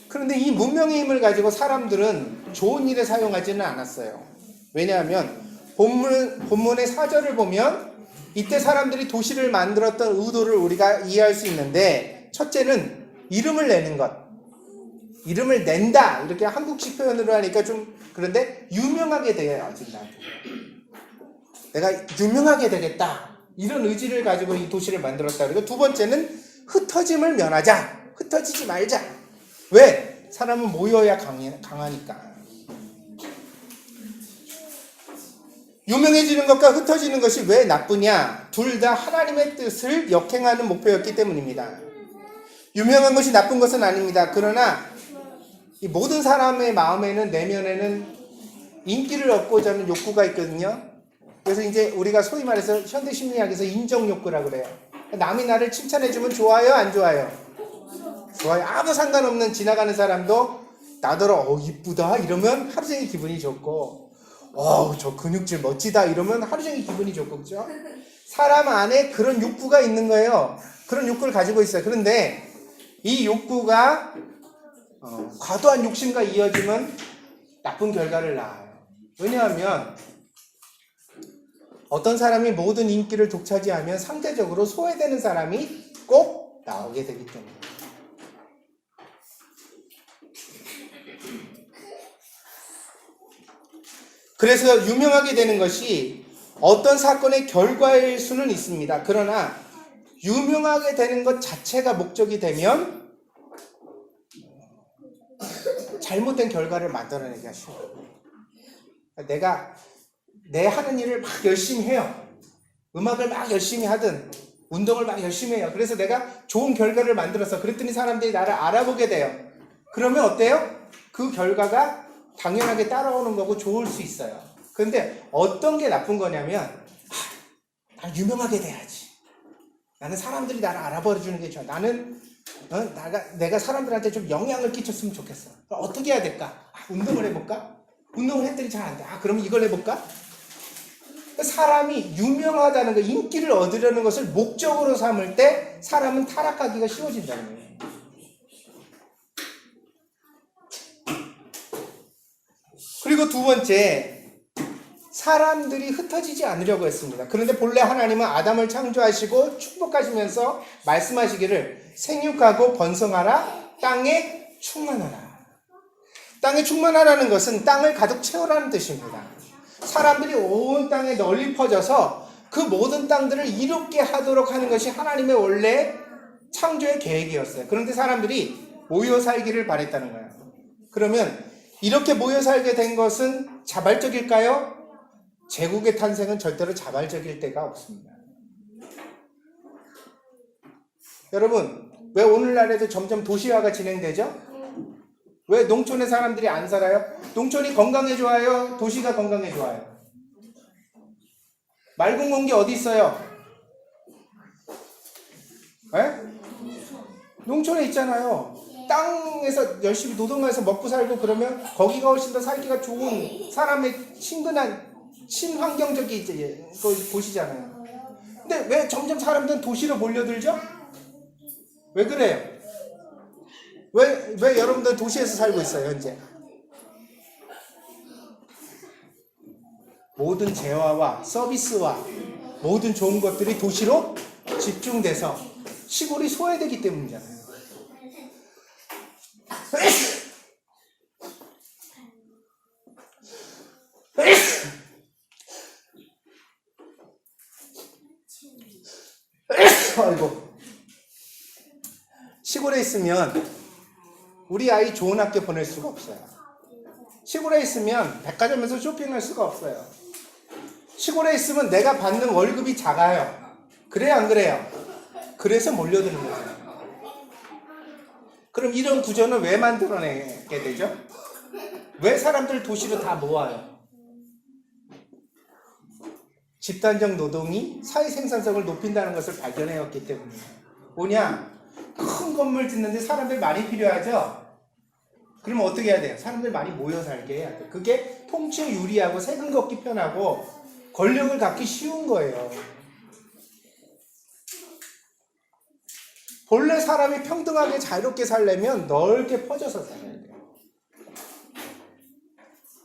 그런데 이 문명의 힘을 가지고 사람들은 좋은 일에 사용하지는 않았어요. 왜냐하면 본문의 4절을 보면 이때 사람들이 도시를 만들었던 의도를 우리가 이해할 수 있는데, 첫째는 이름을 내는 것. 이름을 낸다, 이렇게 한국식 표현으로 하니까 좀 그런데 유명하게 되어진다. 내가 유명하게 되겠다, 이런 의지를 가지고 이 도시를 만들었다. 그리고 두 번째는 흩어짐을 면하자. 흩어지지 말자. 왜? 사람은 모여야 강하니까. 유명해지는 것과 흩어지는 것이 왜 나쁘냐? 둘 다 하나님의 뜻을 역행하는 목표였기 때문입니다. 유명한 것이 나쁜 것은 아닙니다. 그러나 이 모든 사람의 마음에는, 내면에는 인기를 얻고자 하는 욕구가 있거든요. 그래서 이제 우리가 소위 말해서 현대심리학에서 인정욕구라고 그래요. 남이 나를 칭찬해주면 좋아요, 안 좋아요? 좋아요. 아무 상관없는 지나가는 사람도 나더러 이쁘다 이러면 하루 종일 기분이 좋고, 저 근육질 멋지다 이러면 하루 종일 기분이 좋고, 그죠? 사람 안에 그런 욕구가 있는 거예요. 그런 욕구를 가지고 있어요. 그런데 이 욕구가 과도한 욕심과 이어지면 나쁜 결과를 낳아요. 왜냐하면 어떤 사람이 모든 인기를 독차지하면 상대적으로 소외되는 사람이 꼭 나오게 되기 때문에. 그래서 유명하게 되는 것이 어떤 사건의 결과일 수는 있습니다. 그러나 유명하게 되는 것 자체가 목적이 되면 잘못된 결과를 만들어내기가 쉬워요. 내가 내 하는 일을 막 열심히 해요. 음악을 막 열심히 하든 운동을 막 열심히 해요. 그래서 내가 좋은 결과를 만들어서 그랬더니 사람들이 나를 알아보게 돼요. 그러면 어때요? 그 결과가 당연하게 따라오는 거고 좋을 수 있어요. 그런데 어떤 게 나쁜 거냐면, 나 유명하게 돼야지. 나는 사람들이 나를 알아봐주는 게 좋아. 나는 내가 사람들한테 좀 영향을 끼쳤으면 좋겠어. 어떻게 해야 될까? 운동을 해볼까? 운동을 했더니 잘 안 돼. 그럼 이걸 해볼까? 사람이 유명하다는 거, 인기를 얻으려는 것을 목적으로 삼을 때 사람은 타락하기가 쉬워진다는 거예요. 그리고 두 번째, 사람들이 흩어지지 않으려고 했습니다. 그런데 본래 하나님은 아담을 창조하시고 축복하시면서 말씀하시기를 생육하고 번성하라, 땅에 충만하라. 땅에 충만하라는 것은 땅을 가득 채우라는 뜻입니다. 사람들이 온 땅에 널리 퍼져서 그 모든 땅들을 이롭게 하도록 하는 것이 하나님의 원래 창조의 계획이었어요. 그런데 사람들이 모여 살기를 바랬다는 거예요. 그러면 이렇게 모여 살게 된 것은 자발적일까요? 제국의 탄생은 절대로 자발적일 때가 없습니다. 여러분, 왜 오늘날에도 점점 도시화가 진행되죠? 왜 농촌의 사람들이 안 살아요? 농촌이 건강에 좋아요? 도시가 건강에 좋아요? 맑은 공기 어디 있어요? 에? 농촌에 있잖아요. 땅에서 열심히 노동해서 먹고 살고 그러면 거기가 훨씬 더 살기가 좋은 사람의 친근한 친환경적인 곳이잖아요. 근데 왜 점점 사람들은 도시로 몰려들죠? 왜 그래요? 왜 여러분들 도시에서 살고 있어요, 현재? 모든 재화와 서비스와 모든 좋은 것들이 도시로 집중돼서 시골이 소외되기 때문이잖아요. 아이고. 시골에 있으면 우리 아이 좋은 학교 보낼 수가 없어요. 시골에 있으면 백화점에서 쇼핑할 수가 없어요. 시골에 있으면 내가 받는 월급이 작아요. 그래요, 안 그래요? 그래서 몰려드는 거죠. 그럼 이런 구조는 왜 만들어내게 되죠? 왜 사람들 도시로 다 모아요? 집단적 노동이 사회 생산성을 높인다는 것을 발견해왔기 때문이에요. 뭐냐? 큰 건물 짓는데 사람들 많이 필요하죠? 그러면 어떻게 해야 돼요? 사람들 많이 모여 살게 해야 돼요. 그게 통치에 유리하고 세금 걷기 편하고 권력을 갖기 쉬운 거예요. 본래 사람이 평등하게 자유롭게 살려면 넓게 퍼져서 살아야 돼요.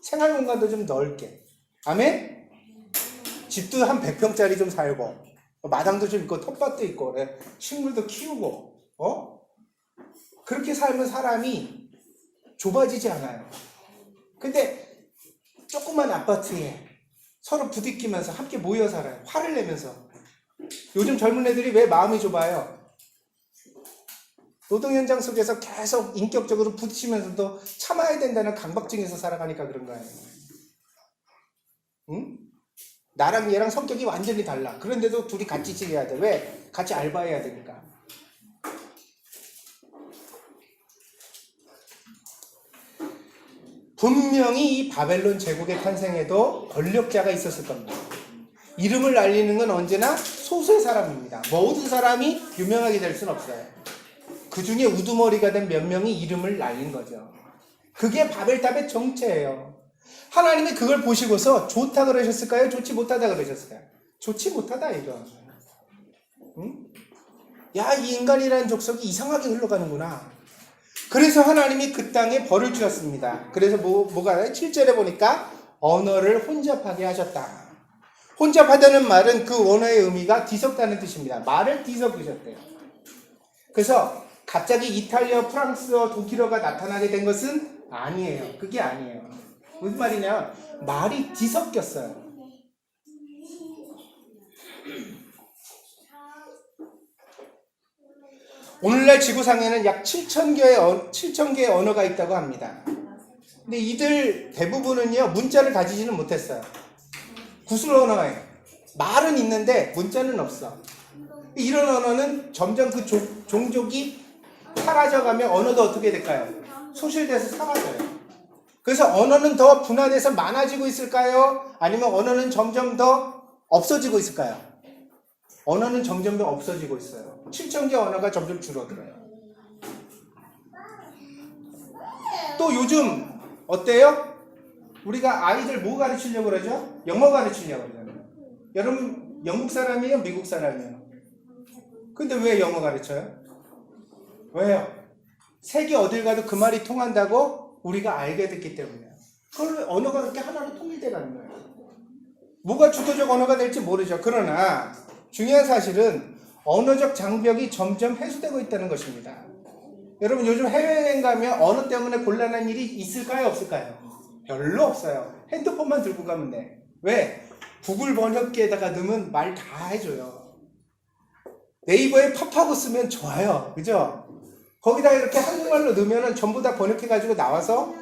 생활 공간도 좀 넓게. 아멘? 집도 한 100평짜리 좀 살고 마당도 좀 있고 텃밭도 있고 식물도 키우고 그렇게 살면 사람이 좁아지지 않아요. 근데 조그만 아파트에 서로 부딪히면서 함께 모여 살아요. 화를 내면서. 요즘 젊은 애들이 왜 마음이 좁아요? 노동 현장 속에서 계속 인격적으로 부딪히면서도 참아야 된다는 강박증에서 살아가니까 그런 거예요. 응? 나랑 얘랑 성격이 완전히 달라. 그런데도 둘이 같이 지내야 돼. 왜? 같이 알바해야 되니까. 분명히 이 바벨론 제국의 탄생에도 권력자가 있었을 겁니다. 이름을 날리는 건 언제나 소수의 사람입니다. 모든 사람이 유명하게 될 수는 없어요. 그 중에 우두머리가 된 몇 명이 이름을 날린 거죠. 그게 바벨탑의 정체예요. 하나님이 그걸 보시고서 좋다 그러셨을까요? 좋지 못하다 그러셨을까요? 좋지 못하다 이거. 응? 야, 이 인간이라는 족속이 이상하게 흘러가는구나. 그래서 하나님이 그 땅에 벌을 주었습니다. 그래서 뭐가 7절에 보니까 언어를 혼잡하게 하셨다. 혼잡하다는 말은 그 원어의 의미가 뒤섞다는 뜻입니다. 말을 뒤섞으셨대요. 그래서 갑자기 이탈리아, 프랑스어, 독일어가 나타나게 된 것은 아니에요. 그게 아니에요. 무슨 말이냐? 말이 뒤섞였어요. 오늘날 지구상에는 약 7,000개의 언어가 있다고 합니다. 근데 이들 대부분은요, 문자를 가지지는 못했어요. 구슬 언어예요. 말은 있는데 문자는 없어. 이런 언어는 점점 그 종족이 사라져가면 언어도 어떻게 될까요? 소실돼서 사라져요. 그래서 언어는 더 분화돼서 많아지고 있을까요? 아니면 언어는 점점 더 없어지고 있을까요? 언어는 점점 더 없어지고 있어요. 7,000개 언어가 점점 줄어들어요. 또 요즘 어때요? 우리가 아이들 뭐 가르치려고 그러죠? 영어 가르치려고 그러잖아요. 여러분 영국 사람이에요? 미국 사람이에요? 근데 왜 영어 가르쳐요? 왜요? 세계 어딜 가도 그 말이 통한다고 우리가 알게 됐기 때문이에요. 그걸 언어가 그렇게 하나로 통일돼 가는 거예요. 뭐가 주도적 언어가 될지 모르죠. 그러나 중요한 사실은 언어적 장벽이 점점 해소되고 있다는 것입니다. 여러분 요즘 해외여행 가면 언어 때문에 곤란한 일이 있을까요? 없을까요? 별로 없어요. 핸드폰만 들고 가면 돼. 왜? 구글 번역기에다가 넣으면 말 다 해줘요. 네이버에 팝하고 쓰면 좋아요. 그죠? 거기다 이렇게 한국말로 넣으면 전부 다 번역해가지고 나와서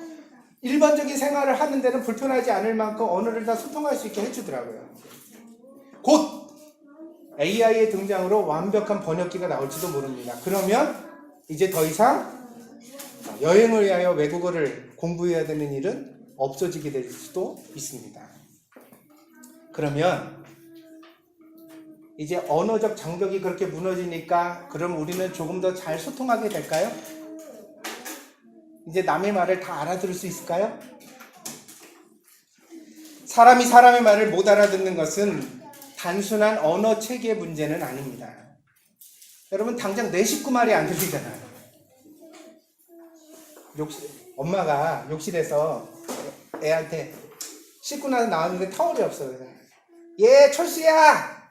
일반적인 생활을 하는 데는 불편하지 않을 만큼 언어를 다 소통할 수 있게 해주더라고요. 곧 AI의 등장으로 완벽한 번역기가 나올지도 모릅니다. 그러면 이제 더 이상 여행을 위하여 외국어를 공부해야 되는 일은 없어지게 될 수도 있습니다. 그러면 이제 언어적 장벽이 그렇게 무너지니까 그럼 우리는 조금 더 잘 소통하게 될까요? 이제 남의 말을 다 알아들을 수 있을까요? 사람이 사람의 말을 못 알아듣는 것은 단순한 언어 체계 문제는 아닙니다. 여러분 당장 내 식구 말이 안 들리잖아요. 엄마가 욕실에서 애한테 씻고 나서 나왔는데 타월이 없어요. 얘 철수야!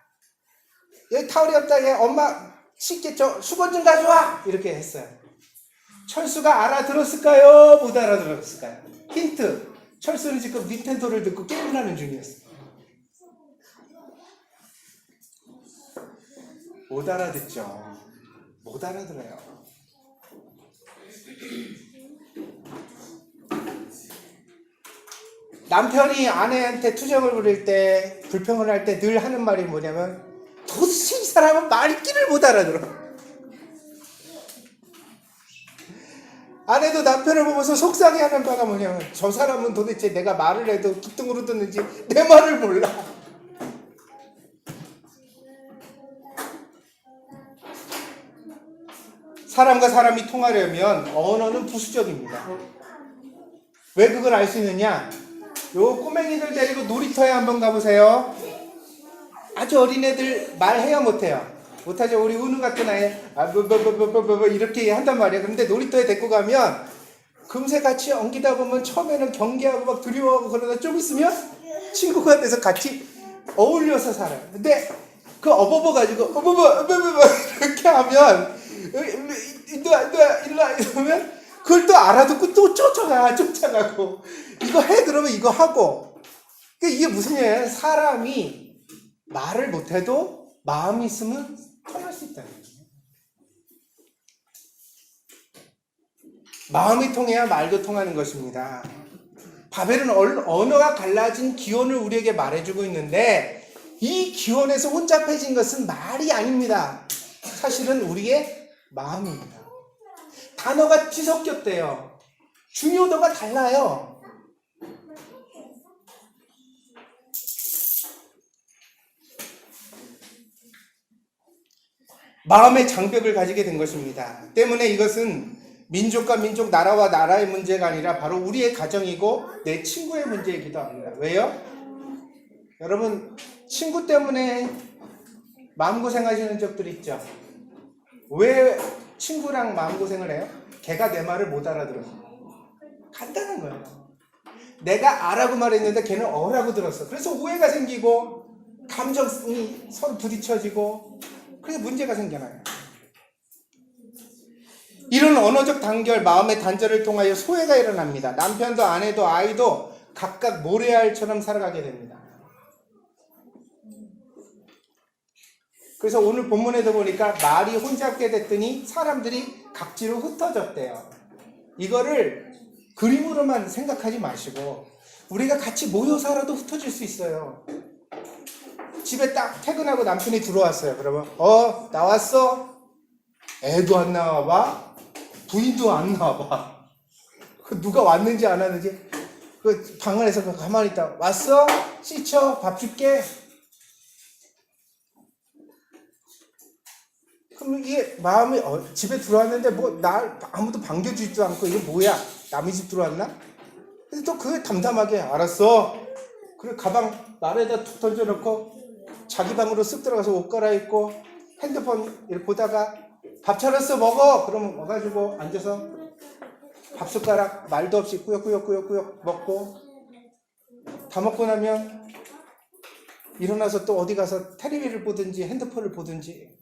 여기 타월이 없다. 얘 엄마 씻게 수건 좀 가져와! 이렇게 했어요. 철수가 알아들었을까요? 못 알아들었을까요? 힌트. 철수는 지금 닌텐도를 듣고 게임을 하는 중이었어요. 못 알아듣죠. 못 알아들어요. 남편이 아내한테 투정을 부릴 때, 불평을 할 때 늘 하는 말이 뭐냐면 도대체 이 사람은 말귀를 못 알아들어. 아내도 남편을 보면서 속상해하는 바가 뭐냐면 저 사람은 도대체 내가 말을 해도 기뚱으로 듣는지 내 말을 몰라. 사람과 사람이 통하려면 언어는 부수적입니다. 왜 그걸 알 수 있느냐? 요 꼬맹이들 데리고 놀이터에 한번 가보세요. 아주 어린애들 말해요 못해요? 못하죠. 우리 은우 같은 아이 이렇게 한단 말이야. 그런데 놀이터에 데리고 가면 금세 같이 엉기다 보면 처음에는 경계하고 막 두려워하고 그러다 좀 있으면 친구가 돼서 같이 어울려서 살아요. 근데 그 어버버 가지고 어버버 이렇게 하면 일로와 이러면 그걸 또 알아듣고 또 쫓아가고 이거 해 그러면 이거 하고. 이게 무슨 얘기예요? 사람이 말을 못해도 마음이 있으면 통할 수 있다는 거예요. 마음이 통해야 말도 통하는 것입니다. 바벨은 언어가 갈라진 기원을 우리에게 말해주고 있는데 이 기원에서 혼잡해진 것은 말이 아닙니다. 사실은 우리의 마음입니다. 단어가 뒤섞였대요. 중요도가 달라요. 마음의 장벽을 가지게 된 것입니다. 때문에 이것은 민족과 민족, 나라와 나라의 문제가 아니라 바로 우리의 가정이고 내 친구의 문제이기도 합니다. 왜요? 여러분 친구 때문에 마음고생 하시는 적들 있죠? 왜 친구랑 마음고생을 해요? 걔가 내 말을 못 알아들어서. 간단한 거예요. 내가 아라고 말했는데 걔는 어라고 들었어. 그래서 오해가 생기고 감정이 서로 부딪혀지고 그래서 문제가 생겨나요. 이런 언어적 단결, 마음의 단절을 통하여 소외가 일어납니다. 남편도 아내도 아이도 각각 모래알처럼 살아가게 됩니다. 그래서 오늘 본문에도 보니까 말이 혼잡게 됐더니 사람들이 각지로 흩어졌대요. 이거를 그림으로만 생각하지 마시고 우리가 같이 모여 살아도 흩어질 수 있어요. 집에 딱 퇴근하고 남편이 들어왔어요. 그러면 나왔어? 애도 안 나와봐? 부인도 안 나와봐. 누가 왔는지 안 왔는지 그 방 안에서 가만히 있다. 왔어? 씻어? 밥 줄게? 그럼 이게 마음이 집에 들어왔는데 뭐 날 아무도 반겨주지도 않고 이게 뭐야? 남의 집 들어왔나? 근데 또 그게 담담하게 알았어. 그리고 가방 나래에다 툭 던져놓고 자기 방으로 쓱 들어가서 옷 갈아입고 핸드폰 이렇게 보다가 밥 차렸어 먹어. 그러면 와가지고 앉아서 밥숟가락 말도 없이 꾸역꾸역 먹고 다 먹고 나면 일어나서 또 어디 가서 텔레비를 보든지 핸드폰을 보든지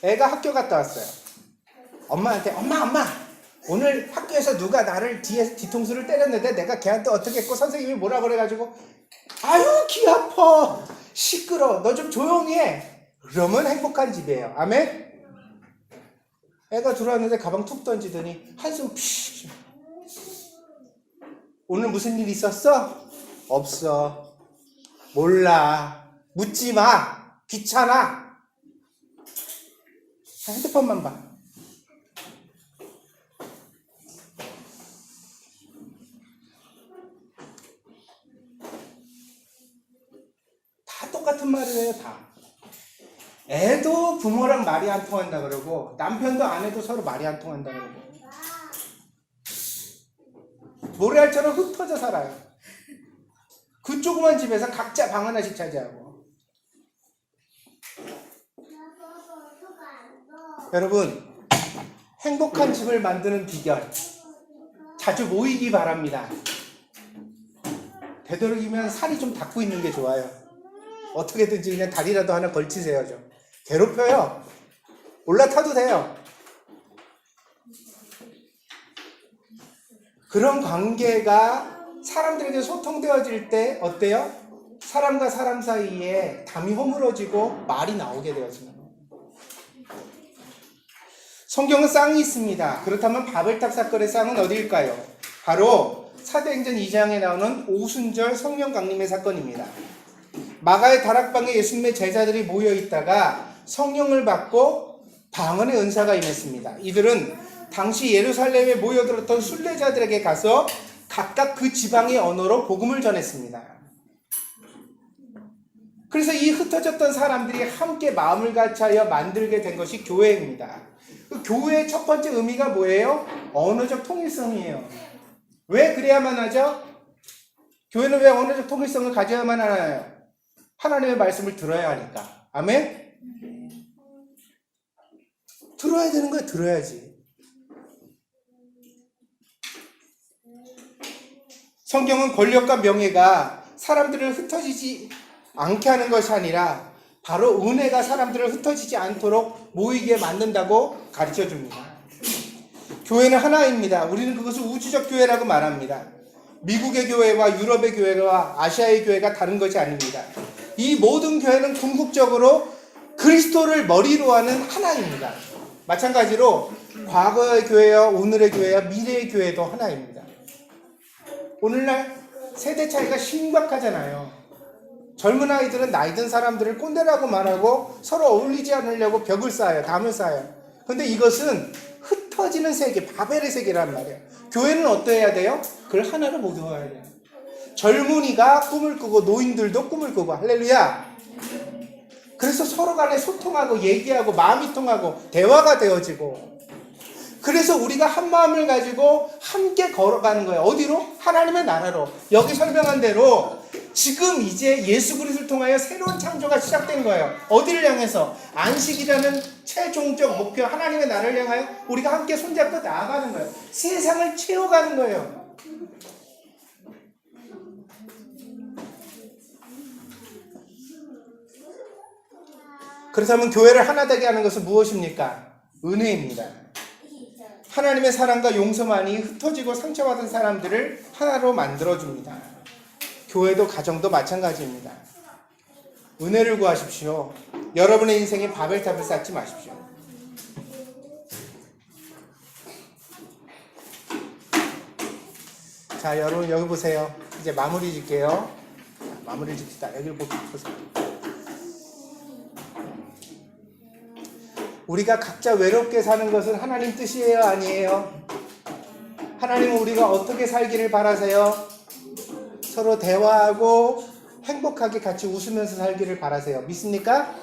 애가 학교 갔다 왔어요. 엄마한테 엄마 오늘 학교에서 누가 나를 뒤통수를 때렸는데 내가 걔한테 어떻게 했고 선생님이 뭐라 그래가지고 아유 귀 아파 시끄러 너 좀 조용히 해. 그러면 행복한 집이에요. 아멘. 애가 들어왔는데 가방 툭 던지더니 한숨 피. 오늘 무슨 일 있었어? 없어. 몰라. 묻지 마. 귀찮아. 핸드폰만 봐. 다 똑같은 말을 해요. 다. 애도 부모랑 말이 안 통한다 그러고 남편도 아내도 서로 말이 안 통한다 그러고 모래알처럼 흩어져 살아요. 그 조그만 집에서 각자 방 하나씩 차지하고. 여러분, 행복한 집을 만드는 비결 자주 모이기 바랍니다. 되도록이면 살이 좀 닿고 있는 게 좋아요. 어떻게든지 그냥 다리라도 하나 걸치세요. 좀 괴롭혀요. 올라타도 돼요. 그런 관계가 사람들에게 소통되어질 때 어때요? 사람과 사람 사이에 담이 허물어지고 말이 나오게 되어집니다. 성경은 쌍이 있습니다. 그렇다면 바벨탑 사건의 쌍은 어디일까요? 바로 사도행전 2장에 나오는 오순절 성령 강림의 사건입니다. 마가의 다락방에 예수님의 제자들이 모여 있다가 성령을 받고 방언의 은사가 임했습니다. 이들은 당시 예루살렘에 모여들었던 순례자들에게 가서 각각 그 지방의 언어로 복음을 전했습니다. 그래서 이 흩어졌던 사람들이 함께 마음을 같이하여 만들게 된 것이 교회입니다. 그 교회의 첫 번째 의미가 뭐예요? 언어적 통일성이에요. 왜 그래야만 하죠? 교회는 왜 언어적 통일성을 가져야만 하나요? 하나님의 말씀을 들어야 하니까. 아멘? 들어야 되는 거야. 들어야지. 성경은 권력과 명예가 사람들을 흩어지지 않게 하는 것이 아니라 바로 은혜가 사람들을 흩어지지 않도록 모이게 만든다고 가르쳐줍니다. 교회는 하나입니다. 우리는 그것을 우주적 교회라고 말합니다. 미국의 교회와 유럽의 교회와 아시아의 교회가 다른 것이 아닙니다. 이 모든 교회는 궁극적으로 그리스도를 머리로 하는 하나입니다. 마찬가지로 과거의 교회와 오늘의 교회와 미래의 교회도 하나입니다. 오늘날 세대 차이가 심각하잖아요. 젊은 아이들은 나이 든 사람들을 꼰대라고 말하고 서로 어울리지 않으려고 벽을 쌓아요. 담을 쌓아요. 근데 이것은 흩어지는 세계, 바벨의 세계란 말이에요. 교회는 어떠해야 돼요? 그걸 하나로 모두해야 돼요. 젊은이가 꿈을 꾸고 노인들도 꿈을 꾸고. 할렐루야. 그래서 서로 간에 소통하고 얘기하고 마음이 통하고 대화가 되어지고, 그래서 우리가 한 마음을 가지고 함께 걸어가는 거예요. 어디로? 하나님의 나라로. 여기 설명한 대로 지금 이제 예수 그리스도를 통하여 새로운 창조가 시작된 거예요. 어디를 향해서? 안식이라는 최종적 목표, 하나님의 나라를 향하여 우리가 함께 손잡고 나아가는 거예요. 세상을 채워가는 거예요. 그렇다면 교회를 하나 되게 하는 것은 무엇입니까? 은혜입니다. 하나님의 사랑과 용서만이 흩어지고 상처받은 사람들을 하나로 만들어줍니다. 교회도 가정도 마찬가지입니다. 은혜를 구하십시오. 여러분의 인생에 바벨탑을 쌓지 마십시오. 자, 여러분 여기 보세요. 이제 마무리 짓게요. 마무리 짓시다. 여기를 보세요. 우리가 각자 외롭게 사는 것은 하나님 뜻이에요? 아니에요? 하나님은 우리가 어떻게 살기를 바라세요? 서로 대화하고 행복하게 같이 웃으면서 살기를 바라세요. 믿습니까?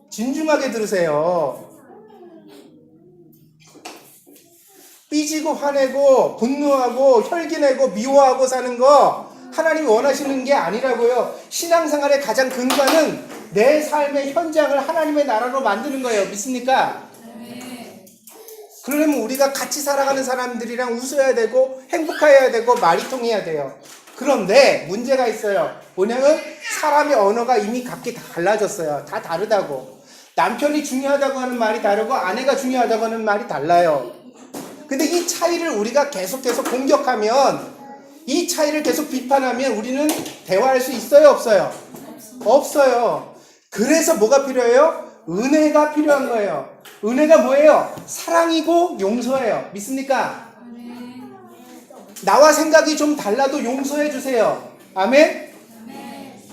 진중하게 들으세요. 삐지고 화내고 분노하고 혈기내고 미워하고 사는 거 하나님이 원하시는 게 아니라고요. 신앙생활의 가장 근간은 내 삶의 현장을 하나님의 나라로 만드는 거예요. 믿습니까? 네. 그러려면 우리가 같이 살아가는 사람들이랑 웃어야 되고 행복해야 되고 말이 통해야 돼요. 그런데 문제가 있어요. 뭐냐면 사람의 언어가 이미 각기 다 달라졌어요. 다 다르다고. 남편이 중요하다고 하는 말이 다르고 아내가 중요하다고 하는 말이 달라요. 근데 이 차이를 우리가 계속해서 공격하면, 이 차이를 계속 비판하면 우리는 대화할 수 있어요, 없어요? 없어요. 그래서 뭐가 필요해요? 은혜가 필요한 거예요. 은혜가 뭐예요? 사랑이고 용서예요. 믿습니까? 나와 생각이 좀 달라도 용서해 주세요. 아멘?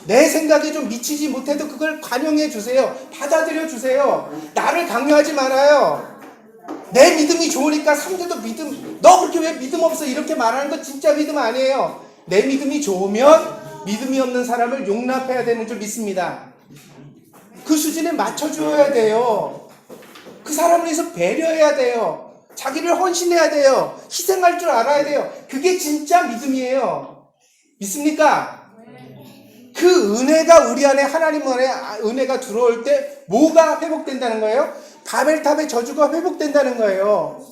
내 생각이 좀 미치지 못해도 그걸 관용해 주세요. 받아들여 주세요. 나를 강요하지 말아요. 내 믿음이 좋으니까 상대도 믿음, 너 그렇게 왜 믿음 없어? 이렇게 말하는 거 진짜 믿음 아니에요. 내 믿음이 좋으면 믿음이 없는 사람을 용납해야 되는 줄 믿습니다. 그 수준에 맞춰줘야 돼요. 그 사람을 위해서 배려해야 돼요. 자기를 헌신해야 돼요. 희생할 줄 알아야 돼요. 그게 진짜 믿음이에요. 믿습니까? 그 은혜가 우리 안에, 하나님 안에 은혜가 들어올 때 뭐가 회복된다는 거예요? 바벨탑의 저주가 회복된다는 거예요.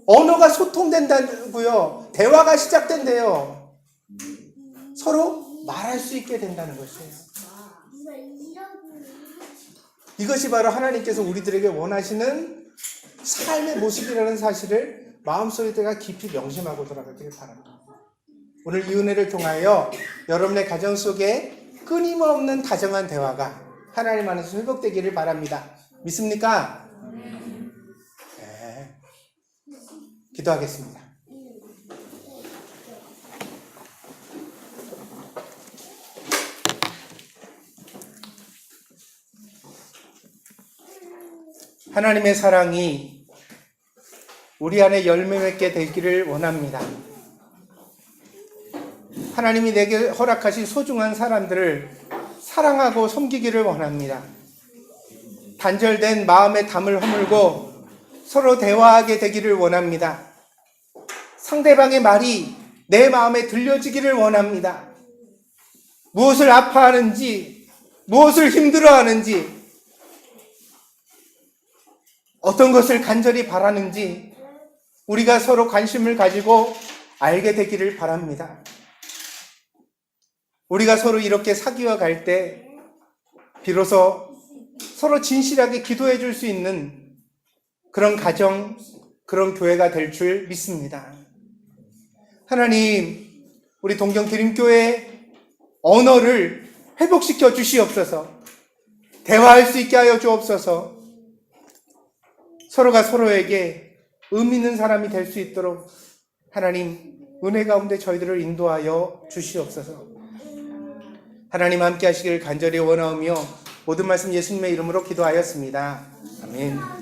언어가 소통된다고요. 대화가 시작된대요. 서로 말할 수 있게 된다는 것이에요. 이것이 바로 하나님께서 우리들에게 원하시는 삶의 모습이라는 사실을 마음속에다가 깊이 명심하고 돌아가길 바랍니다. 오늘 이 은혜를 통하여 여러분의 가정 속에 끊임없는 다정한 대화가 하나님 안에서 회복되기를 바랍니다. 믿습니까? 네. 기도하겠습니다. 하나님의 사랑이 우리 안에 열매 맺게 되기를 원합니다. 하나님이 내게 허락하신 소중한 사람들을 사랑하고 섬기기를 원합니다. 단절된 마음의 담을 허물고 서로 대화하게 되기를 원합니다. 상대방의 말이 내 마음에 들려지기를 원합니다. 무엇을 아파하는지, 무엇을 힘들어하는지, 어떤 것을 간절히 바라는지 우리가 서로 관심을 가지고 알게 되기를 바랍니다. 우리가 서로 이렇게 사귀어 갈 때 비로소 서로 진실하게 기도해 줄 수 있는 그런 가정, 그런 교회가 될 줄 믿습니다. 하나님, 우리 동경드림교회 언어를 회복시켜 주시옵소서. 대화할 수 있게 하여 주옵소서. 서로가 서로에게 의미 있는 사람이 될 수 있도록 하나님 은혜 가운데 저희들을 인도하여 주시옵소서. 하나님 함께 하시길 간절히 원하오며 모든 말씀 예수님의 이름으로 기도하였습니다. 아멘.